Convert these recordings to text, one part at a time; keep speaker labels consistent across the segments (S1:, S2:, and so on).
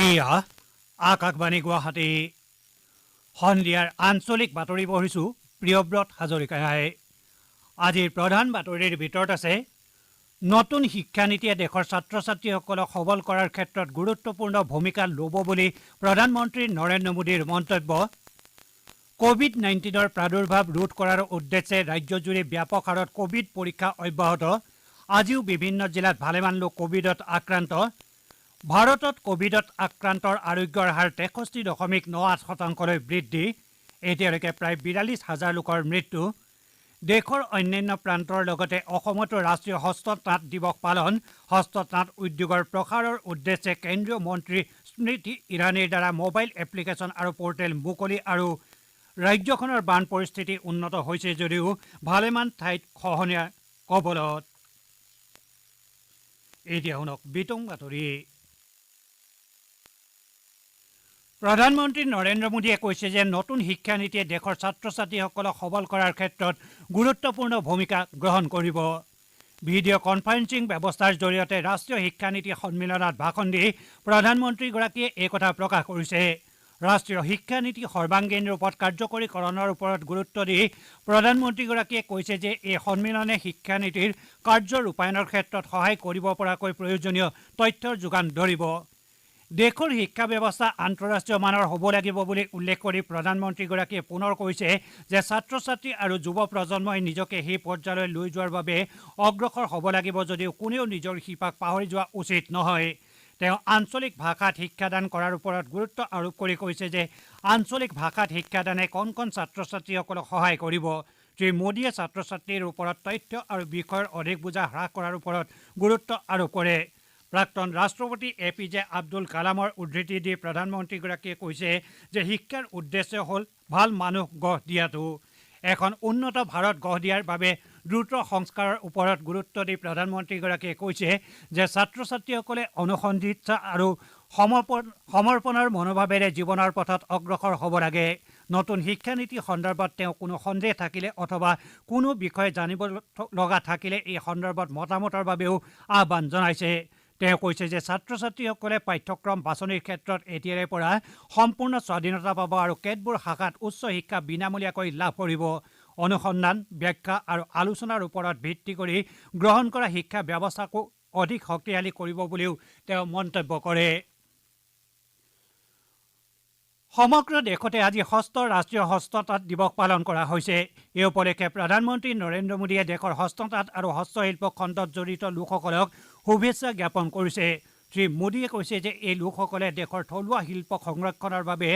S1: এয়া আকাশবাণী গুৱাহাটী সন্ধিয়াৰ আঞ্চলিক বাতৰি পঢ়িছোঁ প্ৰিয়ব্ৰত হাজৰিকাই। আজিৰ প্ৰধান বাতৰিৰ ভিতৰত আছে নতুন শিক্ষানীতিয়ে দেশৰ ছাত্ৰ ছাত্ৰীসকলক সবল কৰাৰ ক্ষেত্ৰত গুৰুত্বপূৰ্ণ ভূমিকা ল'ব বুলি প্ৰধানমন্ত্ৰী নৰেন্দ্ৰ মোদীৰ মন্তব্য। কোভিড-19 প্ৰাদুৰ্ভাৱ ৰোধ কৰাৰ উদ্দেশ্যে ৰাজ্যজুৰি ব্যাপক হাৰত কোভিড পৰীক্ষা অব্যাহত। আজিও বিভিন্ন জিলাত ভালেমান লোক কোভিডত আক্ৰান্ত। ভাৰতত কোভিডত আক্ৰান্তৰ আৰোগ্যৰ হাৰ 63.98% বৃদ্ধি। এতিয়ালৈকে প্ৰায় 42,000 লোকৰ মৃত্যু। দেশৰ অন্যান্য প্ৰান্তৰ লগতে অসমতো ৰাষ্ট্ৰীয় হস্ততাঁত দিৱস পালন। হস্ততাঁত উদ্যোগৰ প্ৰসাৰৰ উদ্দেশ্যে কেন্দ্ৰীয় মন্ত্ৰী স্মৃতি ইৰাণীৰ দ্বাৰা মোবাইল এপ্লিকেশ্যন আৰু পৰ্টেল মুকলি। আৰু ৰাজ্যখনৰ বান পৰিস্থিতি উন্নত হৈছে যদিও ভালেমান ঠাইত খহনীয়াৰ কবলত। এতিয়া শুনক বিতং বাতৰি। প্ৰধানমন্ত্ৰী নৰেন্দ্ৰ মোদীয়ে কৈছে যে নতুন শিক্ষানীতিয়ে দেশৰ ছাত্ৰ ছাত্ৰীসকলক সবল কৰাৰ ক্ষেত্ৰত গুৰুত্বপূৰ্ণ ভূমিকা গ্ৰহণ কৰিব। ভিডিঅ' কনফাৰেন্সিং ব্যৱস্থাৰ জৰিয়তে ৰাষ্ট্ৰীয় শিক্ষানীতি সন্মিলনত ভাষণ দি প্ৰধানমন্ত্ৰীগৰাকীয়ে এই কথা প্ৰকাশ কৰিছে। ৰাষ্ট্ৰীয় শিক্ষানীতি সৰ্বাংগীন ৰূপত কাৰ্যকৰীকৰণৰ ওপৰত গুৰুত্ব দি প্ৰধানমন্ত্ৰীগৰাকীয়ে কৈছে যে এই সন্মিলনে শিক্ষানীতিৰ কাৰ্য ৰূপায়ণৰ ক্ষেত্ৰত সহায় কৰিব পৰাকৈ প্ৰয়োজনীয় তথ্যৰ যোগান ধৰিব। দেশৰ শিক্ষা ব্যৱস্থা আন্তঃৰাষ্ট্ৰীয় মানৰ হ'ব লাগিব বুলি উল্লেখ কৰি প্ৰধানমন্ত্ৰীগৰাকীয়ে পুনৰ কৈছে যে ছাত্ৰ ছাত্ৰী আৰু যুৱ প্ৰজন্মই নিজকে সেই পৰ্যায়লৈ লৈ যোৱাৰ বাবে অগ্ৰসৰ হ'ব লাগিব যদিও কোনেও নিজৰ শিপাক পাহৰি যোৱা উচিত নহয়। তেওঁ আঞ্চলিক ভাষাত শিক্ষাদান কৰাৰ ওপৰত গুৰুত্ব আৰোপ কৰি কৈছে যে আঞ্চলিক ভাষাত শিক্ষাদানে কণ কণ ছাত্ৰ ছাত্ৰীসকলক সহায় কৰিব। শ্ৰী মোদীয়ে ছাত্ৰ ছাত্ৰীৰ ওপৰত তথ্য আৰু বিষয়ৰ অধিক বোজা হ্ৰাস কৰাৰ ওপৰত গুৰুত্ব আৰোপ কৰে। প্ৰাক্তন ৰাষ্ট্ৰপতি APJ আব্দুল কালামৰ উদ্ধৃতি দি প্ৰধানমন্ত্ৰীগৰাকীয়ে কৈছে যে শিক্ষাৰ উদ্দেশ্য হ'ল ভাল মানুহ গঢ় দিয়াটো। এখন উন্নত ভাৰত গঢ় দিয়াৰ বাবে দ্ৰুত সংস্কাৰৰ ওপৰত গুৰুত্ব দি প্ৰধানমন্ত্ৰীগৰাকীয়ে কৈছে যে ছাত্ৰ ছাত্ৰীসকলে অনুসন্ধিৎসা আৰু সমৰ্পণৰ মনোভাৱেৰে জীৱনৰ পথত অগ্ৰসৰ হ'ব লাগে। নতুন শিক্ষানীতি সন্দৰ্ভত তেওঁ কোনো সন্দেহ থাকিলে অথবা কোনো বিষয়ে জানিব লগা থাকিলে এই সন্দৰ্ভত মতামতৰ বাবেও আহ্বান জনাইছে। তেওঁ কৈছে যে ছাত্ৰ ছাত্ৰীসকলে পাঠ্যক্ৰম বাছনিৰ ক্ষেত্ৰত এতিয়াৰে পৰা সম্পূৰ্ণ স্বাধীনতা পাব আৰু কেতবোৰ শাখাত উচ্চ শিক্ষা বিনামূলীয়াকৈ লাভ কৰিব। অনুসন্ধান, ব্যাখ্যা আৰু আলোচনাৰ ওপৰত ভিত্তি কৰি গ্ৰহণ কৰা শিক্ষা ব্যৱস্থাকো অধিক শক্তিশালী কৰিব বুলিও তেওঁ মন্তব্য কৰে। সমগ্ৰ দেশতে আজি ষষ্ঠ ৰাষ্ট্ৰীয় হস্ততাঁত দিৱস পালন কৰা হৈছে। এই উপলক্ষে প্ৰধানমন্ত্ৰী নৰেন্দ্ৰ মোদীয়ে দেশৰ হস্ততাঁত আৰু হস্তশিল্প খণ্ডত জড়িত লোকসকলক শুভেচ্ছা জ্ঞাপন কৰিছে। শ্ৰী মোদীয়ে কৈছে যে এই লোকসকলে দেশৰ থলুৱা শিল্প সংৰক্ষণৰ বাবে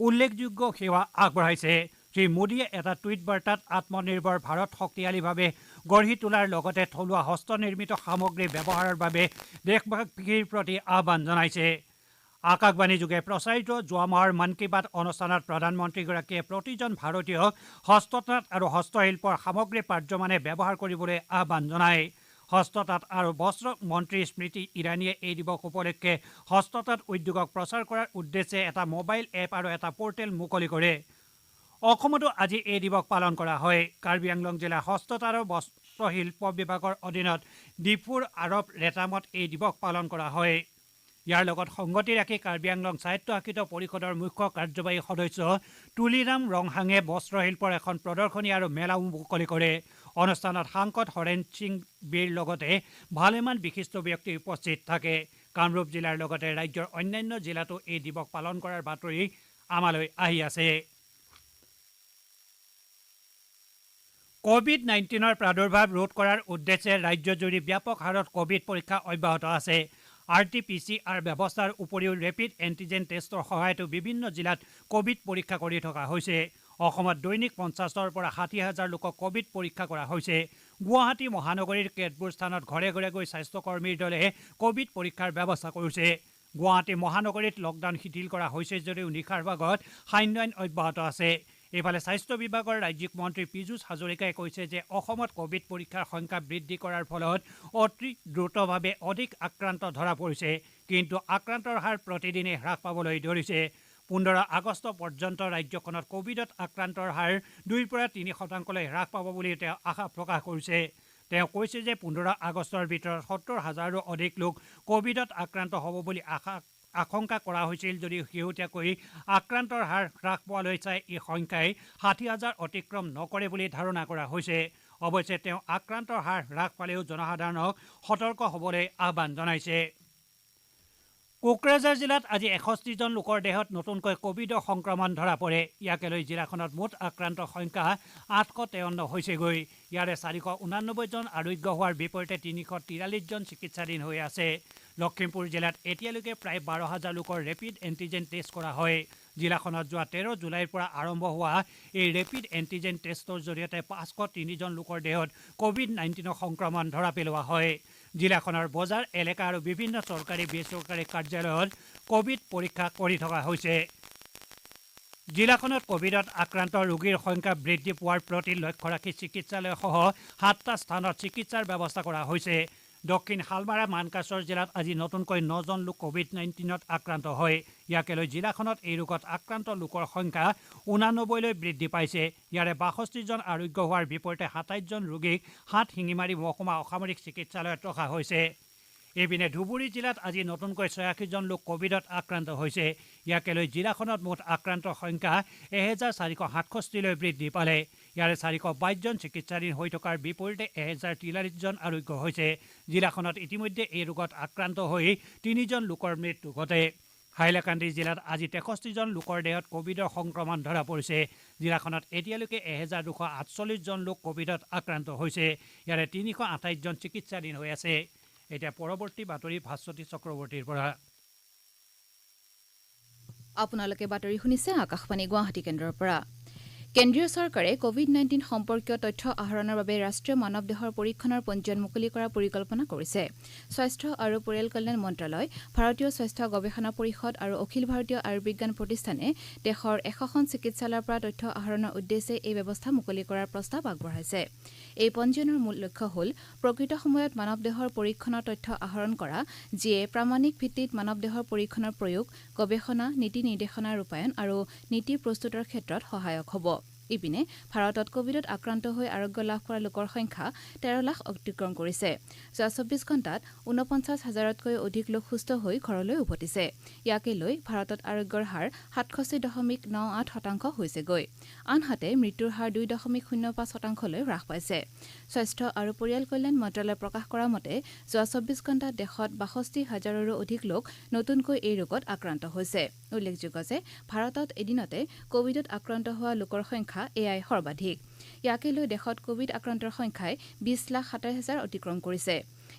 S1: উল্লেখযোগ্য সেৱা আগবঢ়াইছে। শ্ৰী মোদীয়ে এটা টুইট বাৰ্তাত আত্মনিৰ্ভৰ ভাৰত শক্তিশালীভাৱে গঢ়ি তোলাৰ লগতে থলুৱা হস্তনিৰ্মিত সামগ্ৰী ব্যৱহাৰৰ বাবে দেশবাসীৰ প্ৰতি আহ্বান জনাইছে। আকাশবাণীযোগে প্ৰচাৰিত যোৱা মাহৰ মন কী বাত অনুষ্ঠানত প্ৰধানমন্ত্ৰীগৰাকীয়ে প্ৰতিজন ভাৰতীয়ক হস্ততাঁত আৰু হস্তশিল্পৰ সামগ্ৰী পাৰ্যমানে ব্যৱহাৰ কৰিবলৈ আহ্বান জনায়। হস্ততাঁত আৰু বস্ত্ৰ মন্ত্ৰী স্মৃতি ইৰাণীয়ে এই দিৱস উপলক্ষে হস্ততাঁত উদ্যোগক প্ৰচাৰ কৰাৰ উদ্দেশ্যে এটা মোবাইল এপ আৰু এটা পৰ্টেল মুকলি কৰে। অসমতো আজি এই দিৱস পালন কৰা হয়। কাৰ্বি আংলং জিলা হস্ততাঁত আৰু বস্ত্ৰশিল্প বিভাগৰ অধীনত ডিফুৰ আৰব ৰেতামত এই দিৱস পালন কৰা হয়। ইয়াৰ লগত সংগতি ৰাখি কাৰ্বি আংলং স্বায়ত্তশাসিত পৰিষদৰ মুখ্য কাৰ্যবাহী সদস্য তুলিৰাম ৰংহাঙে বস্ত্ৰশিল্পৰ এখন প্ৰদৰ্শনী আৰু মেলাও মুকলি কৰে। অনুষ্ঠানত সাংসদ হৰেণ সিং বীৰ লগতে ভালেমান বিশিষ্ট ব্যক্তি উপস্থিত থাকে। কামৰূপ জিলাৰ লগতে ৰাজ্যৰ অন্যান্য জিলাতো এই দিৱস পালন কৰাৰ বাতৰি আমালৈ আহি আছে। কোভিড-19 প্ৰাদুৰ্ভাৱ ৰোধ কৰাৰ উদ্দেশ্যে ৰাজ্যজুৰি ব্যাপক হাৰত কোভিড পৰীক্ষা অব্যাহত আছে। RT-PCR ব্যৱস্থাৰ উপৰিও ৰেপিড এণ্টিজেন টেষ্টৰ সহায়তো বিভিন্ন জিলাত কোভিড পৰীক্ষা কৰি থকা হৈছে। অসমত দৈনিক 50,000 পৰা 60,000 লোকক কোভিড পৰীক্ষা কৰা হৈছে। গুৱাহাটী মহানগৰীৰ কেতবোৰ স্থানত ঘৰে ঘৰে গৈ স্বাস্থ্যকৰ্মীৰ দলে কোভিড পৰীক্ষাৰ ব্যৱস্থা কৰিছে। গুৱাহাটী মহানগৰীত লকডাউন শিথিল কৰা হৈছে যদিও নিশাৰ ভাগত সান্ধ্য আইন অব্যাহত আছে। ইফালে স্বাস্থ্য বিভাগৰ ৰাজ্যিক মন্ত্ৰী পীযুষ হাজৰিকাই কৈছে যে অসমত কোভিড পৰীক্ষাৰ সংখ্যা বৃদ্ধি কৰাৰ ফলত অতি দ্ৰুতভাৱে অধিক আক্ৰান্ত ধৰা পৰিছে। কিন্তু আক্ৰান্তৰ হাৰ প্ৰতিদিনে হ্ৰাস পাবলৈ ধৰিছে। 15 আগষ্ট পৰ্যন্ত ৰাজ্যখনত কোভিডত আক্ৰান্তৰ হাৰ 2 পৰা 3% হ্ৰাস পাব বুলি তেওঁ আশা প্ৰকাশ কৰিছে। তেওঁ কৈছে যে 15 আগষ্টৰ ভিতৰত 70,000ৰো অধিক লোক কোভিডত আক্ৰান্ত হ'ব বুলি আশা আশংকা কৰা হৈছিল যদিও শেহতীয়াকৈ আক্ৰান্তৰ হাৰ হ্ৰাস পোৱালৈ চাই এই সংখ্যাই ৬০,০০০ অতিক্ৰম নকৰে বুলি ধাৰণা কৰা হৈছে। অৱশ্যে তেওঁ আক্ৰান্তৰ হাৰ হ্ৰাস পালেও জনসাধাৰণক সতৰ্ক হ'বলৈ আহ্বান জনাইছে। কোকৰাঝাৰ জিলাত আজি ৬১জন লোকৰ দেহত নতুনকৈ কভিডৰ সংক্ৰমণ ধৰা পৰে। ইয়াকে লৈ জিলাখনত মুঠ আক্ৰান্তৰ সংখ্যা ৮৫৩ হৈছেগৈ। ইয়াৰে ৪৮৯জন আৰোগ্য হোৱাৰ বিপৰীতে ৩৪৩জন চিকিৎসাধীন হৈ আছে। লখিমপুৰ জিলাত এতিয়ালৈকে প্ৰায় ১২,০০০ লোকৰ ৰেপিড এণ্টিজেন টেষ্ট কৰা হয়। জিলাখনত যোৱা ১৩ জুলাইৰ পৰা আৰম্ভ হোৱা এই ৰেপিড এণ্টিজেন টেষ্টৰ জৰিয়তে ৫০৩জন লোকৰ দেহত COVID-19 সংক্ৰমণ ধৰা পেলোৱা হয়। জিলাখনৰ বজাৰ এলেকা আৰু বিভিন্ন চৰকাৰী বেচৰকাৰী কাৰ্যালয়ত কভিড পৰীক্ষা কৰি থকা হৈছে। জিলাখনত কভিডত আক্ৰান্ত ৰোগীৰ সংখ্যা বৃদ্ধি পোৱাৰ প্ৰতি লক্ষ্য ৰাখি চিকিৎসালয়সহ ৭টা স্থানত চিকিৎসাৰ ব্যৱস্থা কৰা হৈছে। দক্ষিণ শালমাৰা মানকাছৰ জিলাত আজি নতুনকৈ ৯জন লোক COVID-19ত আক্ৰান্ত হয়। ইয়াকে লৈ জিলাখনত এই ৰোগত আক্ৰান্ত লোকৰ সংখ্যা ৮৯লৈ বৃদ্ধি পাইছে। ইয়াৰে ৬২জন আৰোগ্য হোৱাৰ বিপৰীতে ২৭জন ৰোগীক হাটশিঙিমাৰী মহকুমা অসামৰিক চিকিৎসালয়ত ৰখা হৈছে। এইপিনে ধুবুৰী জিলাত আজি নতুনকৈ ৮৬জন লোক কভিডত আক্ৰান্ত হৈছে। ইয়াকে লৈ জিলাখনত মুঠ আক্ৰান্তৰ সংখ্যা ১,৪৬৭লৈ বৃদ্ধি পালে। ইয়াৰে ৪২২জন চিকিৎসাধীন হৈ থকাৰ বিপৰীতে ১,০৪৩জন আৰোগ্য হৈছে। জিলাখনত ইতিমধ্যে এই ৰোগত আক্ৰান্ত হৈ ৩জন লোকৰ মৃত্যু ঘটে। হাইলাকান্দি জিলাত আজি ৬৩জন লোকৰ দেহত কভিডৰ সংক্ৰমণ ধৰা পৰিছে। জিলাখনত এতিয়ালৈকে ১,২৪৮জন লোক কভিডত আক্ৰান্ত হৈছে। ইয়াৰে ৩২৮জন চিকিৎসাধীন হৈ আছে। এতিয়া পৰৱৰ্তী বাতৰি ভাস্বতী চক্ৰৱৰ্তীৰ পৰা।
S2: আপোনালোকে বাতৰি শুনিছে আকাশবাণী গুৱাহাটী কেন্দ্ৰৰ পৰা। কেন্দ্ৰীয় চৰকাৰে COVID-19 সম্পৰ্কীয় তথ্য আহৰণৰ বাবে ৰাষ্ট্ৰীয় মানৱ দেহৰ পৰীক্ষণৰ পঞ্জীয়ন মুকলি কৰাৰ পৰিকল্পনা কৰিছে। স্বাস্থ্য আৰু পৰিয়াল কল্যাণ মন্ত্ৰালয়, ভাৰতীয় স্বাস্থ্য গৱেষণা পৰিষদ আৰু অখিল ভাৰতীয় আয়ুৰ্বিজ্ঞান প্ৰতিষ্ঠানে দেশৰ ১০০খন চিকিৎসালয়ৰ পৰা তথ্য আহৰণৰ উদ্দেশ্যে এই ব্যৱস্থা মুকলি কৰাৰ প্ৰস্তাৱ আগবঢ়াইছে। এই পঞ্জীয়নৰ মূল লক্ষ্য হ'ল প্ৰকৃত সময়ত মানৱ দেহৰ পৰীক্ষণৰ তথ্য আহৰণ কৰা, যিয়ে প্ৰামাণিক ভিত্তিত মানৱ দেহৰ পৰীক্ষণৰ প্ৰয়োগ, গৱেষণা, নীতি নিৰ্দেশনা ৰূপায়ণ আৰু নীতি প্ৰস্তুতৰ ক্ষেত্ৰত সহায়ক হ'ব। ইপিনে ভাৰতত কভিডত আক্ৰান্ত হৈ আৰোগ্য লাভ কৰা লোকৰ সংখ্যা ১৩ লাখ অতিক্ৰম কৰিছে। যোৱা ২৪ ঘণ্টাত ৪৯,০০০তকৈ অধিক লোক সুস্থ হৈ ঘৰলৈ উভতিছে। ইয়াকে লৈ ভাৰতত আৰোগ্যৰ হাৰ ৬৭.৯৮% হৈছেগৈ। আনহাতে মৃত্যুৰ হাৰ ২.০৫%লৈ হ্ৰাস পাইছে। স্বাস্থ্য আৰু পৰিয়াল কল্যাণ মন্ত্ৰালয়ে প্ৰকাশ কৰা মতে যোৱা ২৪ ঘণ্টাত দেশত ৬২,০০০ৰো অধিক লোক নতুনকৈ এই ৰোগত আক্ৰান্ত হৈছে। উল্লেখযোগ্য যে ভাৰতত এদিনতে কভিডত আক্ৰান্ত হোৱা লোকৰ সংখ্যা এয়াই সৰ্বাধিক। ইয়াকে লৈ দেশত কভিড আক্ৰান্তৰ সংখ্যাই ২০,২৭,০০০ অতিক্ৰম কৰিছে।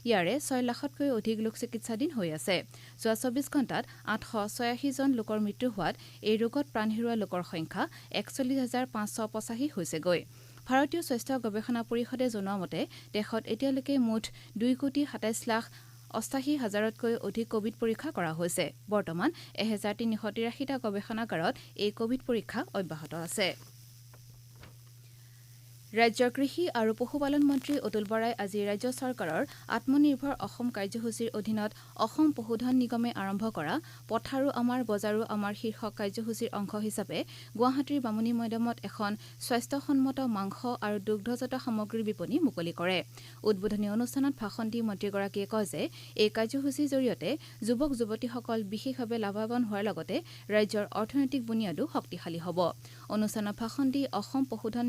S2: ইয়াৰে ৬ লাখতকৈ অধিক লোক চিকিৎসাধীন হৈ আছে। যোৱা ২৪ ঘণ্টাত ৮৮৬জন লোকৰ মৃত্যু হোৱাত এই ৰোগত প্ৰাণ হেৰুওৱা লোকৰ সংখ্যা ৪১,৫৮৫ হৈছেগৈ। ভাৰতীয় স্বাস্থ্য গৱেষণা পৰিষদে জনোৱা মতে দেশত এতিয়ালৈকে মুঠ ২,২৭,৮৮,০০০তকৈ অধিক কভিড পৰীক্ষা কৰা হৈছে। বৰ্তমান ১,৩৮৩টা গৱেষণাগাৰত এই কভিড পৰীক্ষা অব্যাহত আছে। ৰাজ্যৰ কৃষি আৰু পশুপালন মন্ত্ৰী অতুল বৰাই আজি ৰাজ্য চৰকাৰৰ আত্মনিৰ্ভৰ অসম কাৰ্যসূচীৰ অধীনত অসম পশুধন নিগমে আৰম্ভ কৰা পথাৰো আমাৰ বজাৰো আমাৰ শীৰ্ষক কাৰ্যসূচীৰ অংশ হিচাপে গুৱাহাটীৰ বামুণী মৈদামত এখন স্বাস্থ্যসন্মত মাংস আৰু দুগ্ধজাত সামগ্ৰীৰ বিপণী মুকলি কৰে। উদ্বোধনী অনুষ্ঠানত ভাষণ দি মন্ত্ৰীগৰাকীয়ে কয় যে এই কাৰ্যসূচীৰ জৰিয়তে যুৱক যুৱতীসকল বিশেষভাৱে লাভৱান হোৱাৰ লগতে ৰাজ্যৰ অৰ্থনৈতিক বুনিয়াদো শক্তিশালী হ'ব। অনুষ্ঠানত ভাষণ দি অসম পশুধন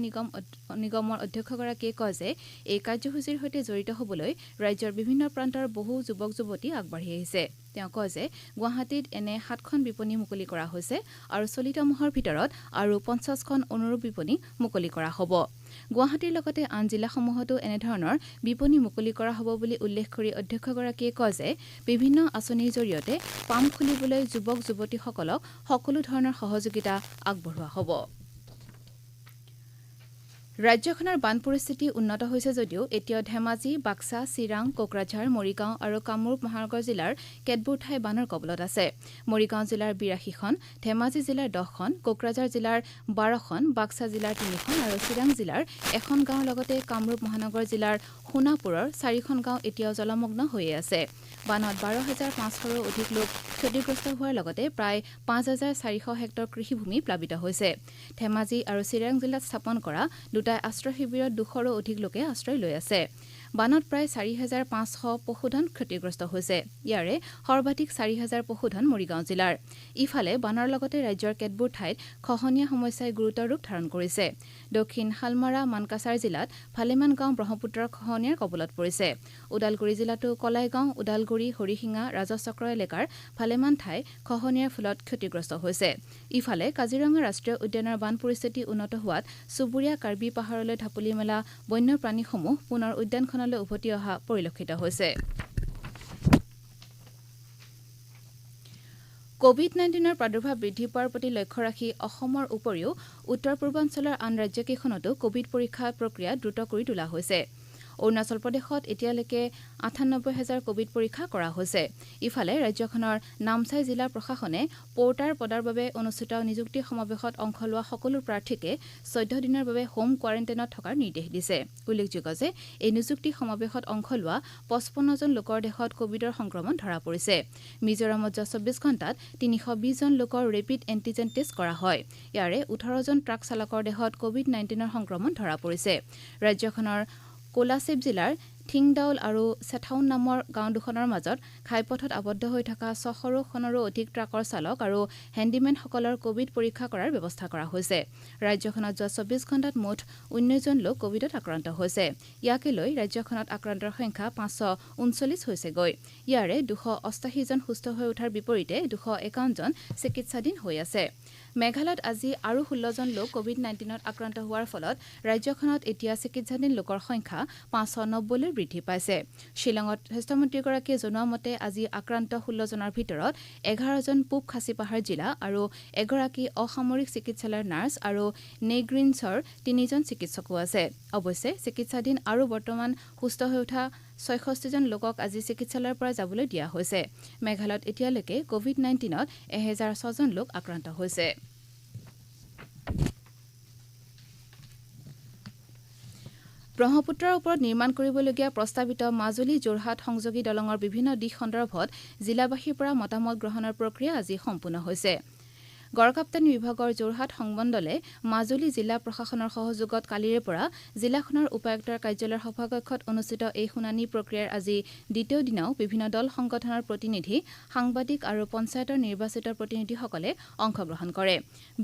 S2: নিগমৰ অধ্যক্ষগৰাকীয়ে কয় যে এই কাৰ্যসূচীৰ সৈতে জড়িত হ'বলৈ ৰাজ্যৰ বিভিন্ন প্ৰান্তৰ বহু যুৱক যুৱতী আগবাঢ়ি আহিছে। তেওঁ কয় যে গুৱাহাটীত এনে 7খন বিপণী মুকলি কৰা হৈছে আৰু চলিত মাহৰ ভিতৰত আৰু 50খন অনুৰূপ বিপণী মুকলি কৰা হ'ব। গুৱাহাটীৰ লগতে আন জিলাসমূহতো এনেধৰণৰ বিপণী মুকলি কৰা হ'ব বুলি উল্লেখ কৰি অধ্যক্ষগৰাকীয়ে কয় যে বিভিন্ন আঁচনিৰ জৰিয়তে পাম খুলিবলৈ যুৱক যুৱতীসকলক সকলো ধৰণৰ সহযোগিতা আগবঢ়োৱা হ'ব। ৰাজ্যখনৰ বান পৰিস্থিতি উন্নত হৈছে যদিও এতিয়াও ধেমাজি, বাক্সা, চিৰাং, কোকৰাঝাৰ, মৰিগাঁও আৰু কামৰূপ মহানগৰ জিলাৰ কেতবোৰ ঠাই বানৰ কবলত আছে। মৰিগাঁও জিলাৰ ৮২খন, ধেমাজি জিলাৰ 10খন, কোকৰাঝাৰ জিলাৰ 12খন, বাক্সা জিলাৰ 3খন আৰু চিৰাং জিলাৰ 1খন গাঁৱৰ লগতে কামৰূপ মহানগৰ জিলাৰ সোণাপুৰৰ 4খন গাঁও এতিয়াও জলমগ্ন হৈয়ে আছে। বানত ১২,৫০০ৰো অধিক লোক ক্ষতিগ্ৰস্ত হোৱাৰ লগতে প্ৰায় ৫,৪০০ হেক্টৰ কৃষিভূমি প্লাবিত হৈছে। ধেমাজি আৰু চিৰাং জিলাত স্থাপন কৰা দুটা আশ্ৰয় শিবিৰত ২০০ৰো অধিক লোকে আশ্ৰয় লৈ আছে। বানত প্ৰায় 4,500 পশুধন ক্ষতিগ্ৰস্ত হৈছে। ইয়াৰে সৰ্বাধিক 4,000 পশুধন মৰিগাঁও জিলাৰ। ইফালে বানৰ লগতে ৰাজ্যৰ কেতবোৰ ঠাইত খহনীয়া সমস্যাই গুৰুতৰ ৰূপ ধাৰণ কৰিছে। দক্ষিণ শালমাৰা মানকাছাৰ জিলাত ভালেমান গাঁও ব্ৰহ্মপুত্ৰৰ খহনীয়াৰ কবলত পৰিছে। ওদালগুৰি জিলাতো কলাইগাঁও, ওদালগুৰি, হৰিশিঙা, ৰাজচক্ৰ এলেকাৰ ভালেমান ঠাই খহনীয়াৰ ফলত ক্ষতিগ্ৰস্ত হৈছে। ইফালে কাজিৰঙা ৰাষ্ট্ৰীয় উদ্যানৰ বান পৰিস্থিতি উন্নত হোৱাত চুবুৰীয়া কাৰ্বি পাহাৰলৈ ঢাপলি মেলা বন্যপ্ৰাণীসমূহ পুনৰ উদ্যানখনলৈ উভতি অহা পৰিলক্ষিত হৈছে। কোভিড-19ৰ প্ৰাদুৰ্ভাৱ বৃদ্ধি পোৱাৰ প্ৰতি লক্ষ্য ৰাখি অসমৰ উপৰিও উত্তৰ পূৰ্বাঞ্চলৰ আন ৰাজ্যকেইখনতো কোভিড পৰীক্ষা প্ৰক্ৰিয়া দ্ৰুত কৰি তোলা হৈছে। অৰুণাচল প্ৰদেশত এতিয়ালৈকে 98,000 কোভিড পৰীক্ষা কৰা হৈছে। ইফালে ৰাজ্যখনৰ নামচাই জিলা প্ৰশাসনে পৰ্টাৰ পদৰ বাবে অনুষ্ঠিত নিযুক্তি সমাৱেশত অংশ লোৱা সকলো প্ৰাৰ্থীকে 14 দিনৰ বাবে হোম কোৱাৰেণ্টাইনত থকাৰ নিৰ্দেশ দিছে। উল্লেখযোগ্য যে এই নিযুক্তি সমাৱেশত অংশ লোৱা 55 জন লোকৰ দেশত কোভিডৰ সংক্ৰমণ ধৰা পৰিছে। মিজোৰামত যোৱা 24 ঘণ্টাত 320 জন লোকৰ ৰেপিড এণ্টিজেন টেষ্ট কৰা হয়। ইয়াৰে 18 জন ট্ৰাক চালকৰ দেহত কোভিড-19ৰ সংক্ৰমণ ধৰা পৰিছে। ৰাজ্যখনৰ কোলাশিব জিলাৰ থিংদাউল আৰু চেথাউন নামৰ গাঁও দুখনৰ মাজত ঘাইপথত আবদ্ধ হৈ থকা 600খনৰো অধিক ট্ৰাকৰ চালক আৰু হেণ্ডিমেনসকলৰ কোভিড পৰীক্ষা কৰাৰ ব্যৱস্থা কৰা হৈছে। ৰাজ্যখনত যোৱা 24 ঘণ্টাত মুঠ 19 জন লোক কোভিডত আক্ৰান্ত হৈছে। ইয়াকে লৈ ৰাজ্যখনত আক্ৰান্তৰ সংখ্যা 539 হৈছেগৈ। ইয়াৰে 288 জন সুস্থ হৈ উঠাৰ বিপৰীতে 251 জন চিকিৎসাধীন হৈ আছে। মেঘালয়ত আজি আৰু 16 জন লোক কোভিড-19ত আক্ৰান্ত হোৱাৰ ফলত ৰাজ্যখনত এতিয়া চিকিৎসাধীন লোকৰ সংখ্যা 590লৈ বৃদ্ধি পাইছে। শ্বিলঙত স্বাস্থ্যমন্ত্ৰীগৰাকীয়ে জনোৱা মতে আজি আক্ৰান্ত 16 জনৰ ভিতৰত 11 জন পূব খাচী পাহাৰ জিলা আৰু এগৰাকী অসামৰিক চিকিৎসালয়ৰ নাৰ্ছ আৰু নেগ্ৰিনছৰ 3 জন চিকিৎসকো আছে। অৱশ্যে চিকিৎসাধীন আৰু বৰ্তমান সুস্থ হৈ উঠা 66 জন লোকক আজি চিকিৎসালয়ৰ পৰা যাবলৈ দিয়া হৈছে। মেঘালয়ত এতিয়ালৈকে কোভিড-19ত 1006 জন লোক আক্ৰান্ত হৈছে। ব্ৰহ্মপুত্ৰৰ ওপৰত নিৰ্মাণ কৰিবলগীয়া প্ৰস্তাৱিত মাজুলী-যোৰহাট সংযোগী দলঙৰ বিভিন্ন দিশ সন্দৰ্ভত জিলাবাসীৰ পৰা মতামত গ্ৰহণৰ প্ৰক্ৰিয়া আজি সম্পূৰ্ণ হৈছে। গড়কাপ্তানী বিভাগৰ যোৰহাট সংমণ্ডলে মাজুলী জিলা প্ৰশাসনৰ সহযোগত কালিৰে পৰা জিলাখনৰ উপায়ুক্তৰ কাৰ্যালয়ৰ সভাকক্ষত অনুষ্ঠিত এই শুনানি প্ৰক্ৰিয়াৰ আজি দ্বিতীয় দিনাও বিভিন্ন দল সংগঠনৰ প্ৰতিনিধি, সাংবাদিক আৰু পঞ্চায়তৰ নিৰ্বাচিত প্ৰতিনিধিসকলে অংশগ্ৰহণ কৰে।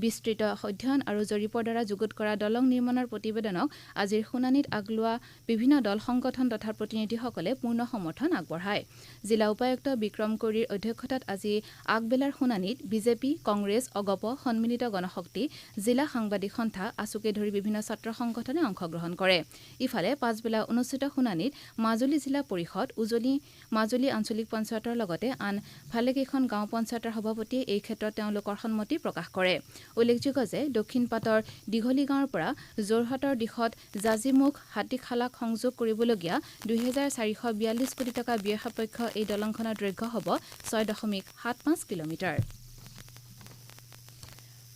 S2: বিস্তৃত অধ্যয়ন আৰু জৰীপৰ দ্বাৰা যুগুত কৰা দলং নিৰ্মাণৰ প্ৰতিবেদনক আজিৰ শুনানিত আগলোৱা বিভিন্ন দল সংগঠন তথা প্ৰতিনিধিসকলে পূৰ্ণ সমৰ্থন আগবঢ়ায়। জিলা উপায়ুক্ত বিক্ৰম কৌৰীৰ অধ্যক্ষতাত আজি আগবেলাৰ শুনানিত বিজেপি, কংগ্ৰেছ, অগপ, সন্মিলিত গণশক্তি, জিলা সাংবাদিক সন্থা, আছুকে ধৰি বিভিন্ন ছাত্ৰ সংগঠনে অংশগ্ৰহণ কৰে। ইফালে পাছবেলা অনুষ্ঠিত শুনানিত মাজুলী জিলা পৰিষদ, উজনি মাজুলী আঞ্চলিক পঞ্চায়তৰ লগতে আন ভালেকেইখন গাঁও পঞ্চায়তৰ সভাপতিয়ে এই ক্ষেত্ৰত তেওঁলোকৰ সন্মতি প্ৰকাশ কৰে। উল্লেখযোগ্য যে দক্ষিণ পাটৰ দীঘলী গাঁৱৰ পৰা যোৰহাটৰ দিশত জাজিমুখ হাতীখালাক সংযোগ কৰিবলগীয়া 2,442 কোটি টকা ব্যয় সাপেক্ষ এই দলংখনৰ দৈৰ্ঘ্য হ'ব 6.75 কিলোমিটাৰ।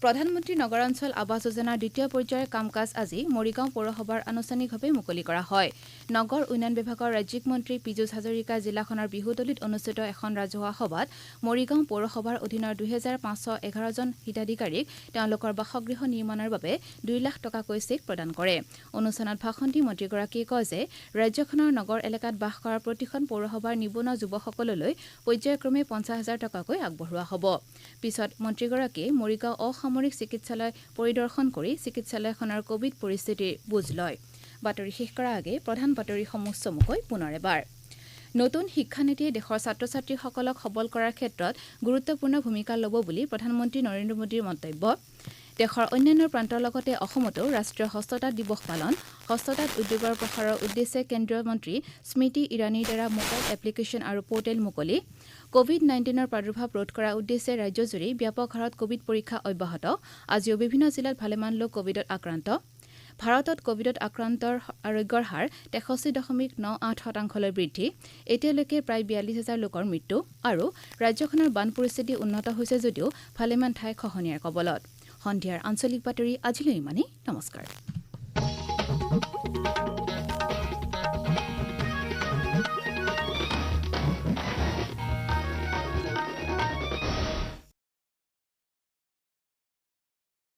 S2: প্ৰধানমন্ত্ৰী নগৰাঞ্চল আৱাস যোজনাৰ দ্বিতীয় পৰ্যায়ৰ কাম কাজ আজি মৰিগাঁও পৌৰসভাৰ আনুষ্ঠানিকভাৱে মুকলি কৰা হয়। নগৰ উন্নয়ন বিভাগৰ ৰাজ্যিক মন্ত্ৰী পীযুষ হাজৰিকা জিলাখনৰ বিহুতলীত অনুষ্ঠিত এখন ৰাজহুৱা সভাত মৰিগাঁও পৌৰসভাৰ অধীনৰ 2,511 জন হিতাধিকাৰীক তেওঁলোকৰ বাসগৃহ নিৰ্মাণৰ বাবে 2 লাখ টকাকৈ চেক প্ৰদান কৰে। অনুষ্ঠানত ভাষণ দি মন্ত্ৰীগৰাকীয়ে কয় যে ৰাজ্যখনৰ নগৰ এলেকাত বাস কৰা প্ৰতিখন পৌৰসভাৰ নিবনুৱা যুৱকসকললৈ পৰ্যায়ক্ৰমে 50,000 টকাকৈ আগবঢ়োৱা হ'ব। পিছত মন্ত্ৰীগৰাকীয়ে মৰিগাঁও অসামৰিক চিকিৎসালয় পৰিদৰ্শন কৰি চিকিৎসালয়খনৰ কোভিড পৰিস্থিতিৰ বুজ লয়। বাতৰি শেষ কৰাৰ আগে প্ৰধান বাতৰিসমূহ চমুকৈ পুনৰ এবাৰ। নতুন শিক্ষানীতিয়ে দেশৰ ছাত্ৰ ছাত্ৰীসকলক সবল কৰাৰ ক্ষেত্ৰত গুৰুত্বপূৰ্ণ ভূমিকা ল'ব বুলি প্ৰধানমন্ত্ৰী নৰেন্দ্ৰ মোদীৰ মন্তব্য। দেশৰ অন্যান্য প্ৰান্তৰ লগতে অসমতো ৰাষ্ট্ৰীয় হস্ততাঁত দিৱস পালন, হস্ততাঁত উদ্যোগৰ প্ৰসাৰৰ উদ্দেশ্যে কেন্দ্ৰীয় মন্ত্ৰী স্মৃতি ইৰাণীৰ দ্বাৰা মোবাইল এপ্লিকেশ্যন আৰু পৰ্টেল মুকলি। কোভিড-19ৰ প্ৰাদুৰ্ভাৱ ৰোধ কৰাৰ উদ্দেশ্যে ৰাজ্যজুৰি ব্যাপক হাৰত কোভিড পৰীক্ষা অব্যাহত। আজিও বিভিন্ন জিলাত ভালেমান লোক কোভিডত আক্ৰান্ত। ভাৰতত কোভিডত আক্ৰান্তৰ আৰোগ্যৰ হাৰ 63.98%লৈ বৃদ্ধি। এতিয়ালৈকে প্ৰায় 42,000 লোকৰ মৃত্যু। আৰু ৰাজ্যখনৰ বান পৰিস্থিতি উন্নত হৈছে যদিও ভালেমান ঠাই খহনীয়াৰ কবলত। সন্ধিয়াৰ আঞ্চলিক বাতৰি আজিলৈ ইমানেই। নমস্কাৰ।